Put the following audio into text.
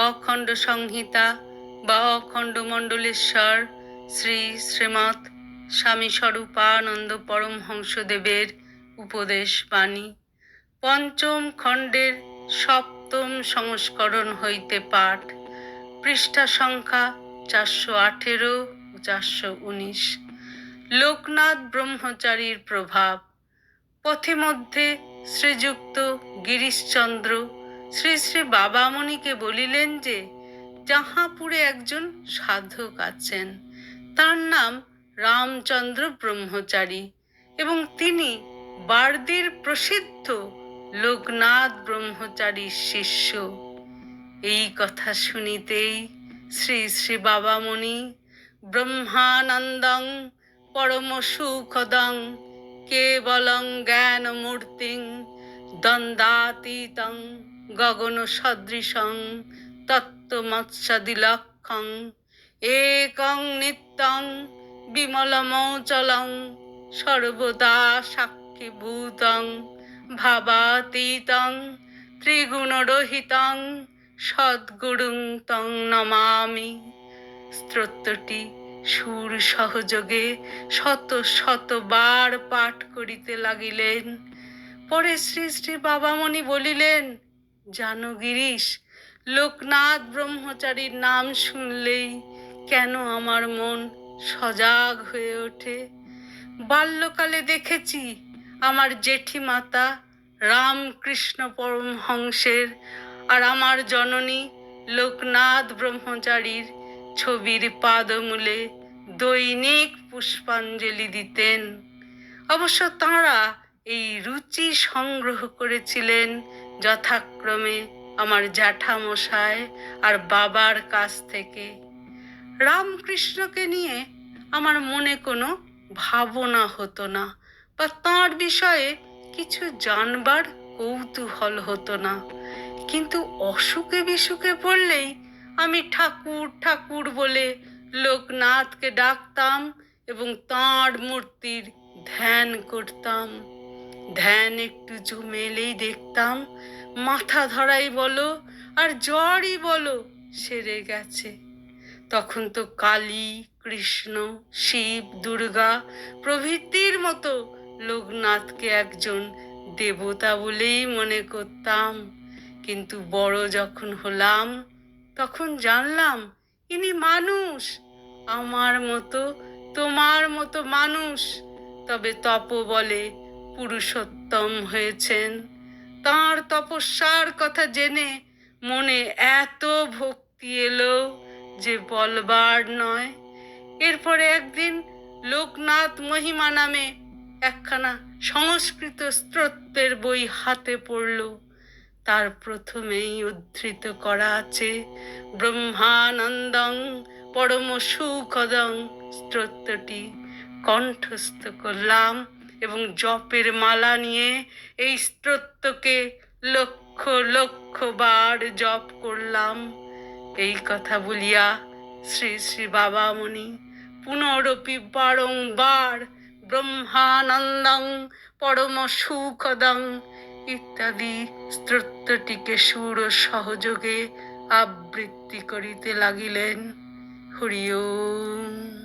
অখণ্ড সংহিতা বা অখণ্ড মণ্ডলেশ্বর শ্রী শ্রীমৎ স্বামী স্বরূপানন্দ পরমহংসদেবের উপদেশ বাণী, পঞ্চম খণ্ডের সপ্তম সংস্করণ হইতে পাঠ। পৃষ্ঠা সংখ্যা 418 ও 419। লোকনাথ ব্রহ্মচারীর প্রভাব। পথিমধ্যে শ্রীযুক্ত গিরিশচন্দ্র শ্রী শ্রী বাবামণিকে বলিলেন যে জাহাপুরে একজন সাধক আছেন, তার নাম রামচন্দ্র ব্রহ্মচারী এবং তিনি বার্দির প্রসিদ্ধ লোকনাথ ব্রহ্মচারীর শিষ্য। এই কথা শুনিতেই শ্রী শ্রী বাবামণি ব্রহ্মানন্দং পরম সুখদং কেবলং জ্ঞান মূর্তিং দ্বন্দ্বাতীতং গগন সদৃশং তত্ত্বমৎসদিলক্ষং একং নিত্যং বিমলমৌচলং সর্বদা সাক্ষীভূতং ভাবাতীতং ত্রিগুণরহিতং সদ্গুরুং তং নমামি। স্তোত্রটি সুর সহযোগে শত শতবার পাঠ করিতে লাগিলেন। পরে শ্রী শ্রী বাবামণি বলিলেন, জানো গিরিশ, লোকনাথ ব্রহ্মচারীর নাম শুনলেই কেন আমার মন সজাগ হয়ে ওঠে। বাল্যকালে দেখেছি আমার জেঠিমাতা রামকৃষ্ণ পরমহংসের আর আমার জননী লোকনাথ ব্রহ্মচারীর ছবির পাদমূলে দৈনিক পুষ্পাঞ্জলি দিতেন। অবশ্য তাঁরা এই রুচি সংগ্রহ করেছিলেন যথাক্রমে আমার জ্যাঠামশাই আর বাবার কাছ থেকে। রামকৃষ্ণকে নিয়ে আমার মনে কোনো ভাবনা হতো না বা তাঁর বিষয়ে কিছু জানবার কৌতূহল হতো না, কিন্তু অসুখে বিসুখে পড়লেই আমি ঠাকুর ঠাকুর বলে লোকনাথকে ডাকতাম এবং তাঁর মূর্তির ধ্যান করতাম। ধ্যান একটু জমে এলেই দেখতাম মাথা ধরাই বলো আর জ্বরই বলো সেরে গেছে। তখন তো কালী, কৃষ্ণ, শিব, দুর্গা প্রভৃতির মতো লোকনাথকে একজন দেবতা বলেই মনে করতাম। কিন্তু বড় যখন হলাম তখন জানলাম ইনি মানুষ, আমার মতো তোমার মতো মানুষ, তবে তপবলে পুরুষোত্তম হয়েছেন। তাঁর তপস্যার কথা জেনে মনে এত ভক্তি এলো যে বলবার নয়। এরপরে একদিন লোকনাথ মহিমা নামে একখানা সংস্কৃত স্তোত্রের বই হাতে পড়ল। তার প্রথমেই উদ্ধৃত করা আছে ব্রহ্মানন্দং পরম সুখদং। স্তোত্রটি কণ্ঠস্থ করলাম এবং জপের মালা নিয়ে এই স্তোত্রকে লক্ষ লক্ষ বার জপ করলাম। এই কথা বলিয়া শ্রী শ্রী বাবামণি পুনরপি বারংবার ব্রহ্মানন্দং পরম সুখদং ইত্যাদি স্তোত্রটিকে সুর সহযোগে আবৃত্তি করিতে লাগিলেন। হরি ওম।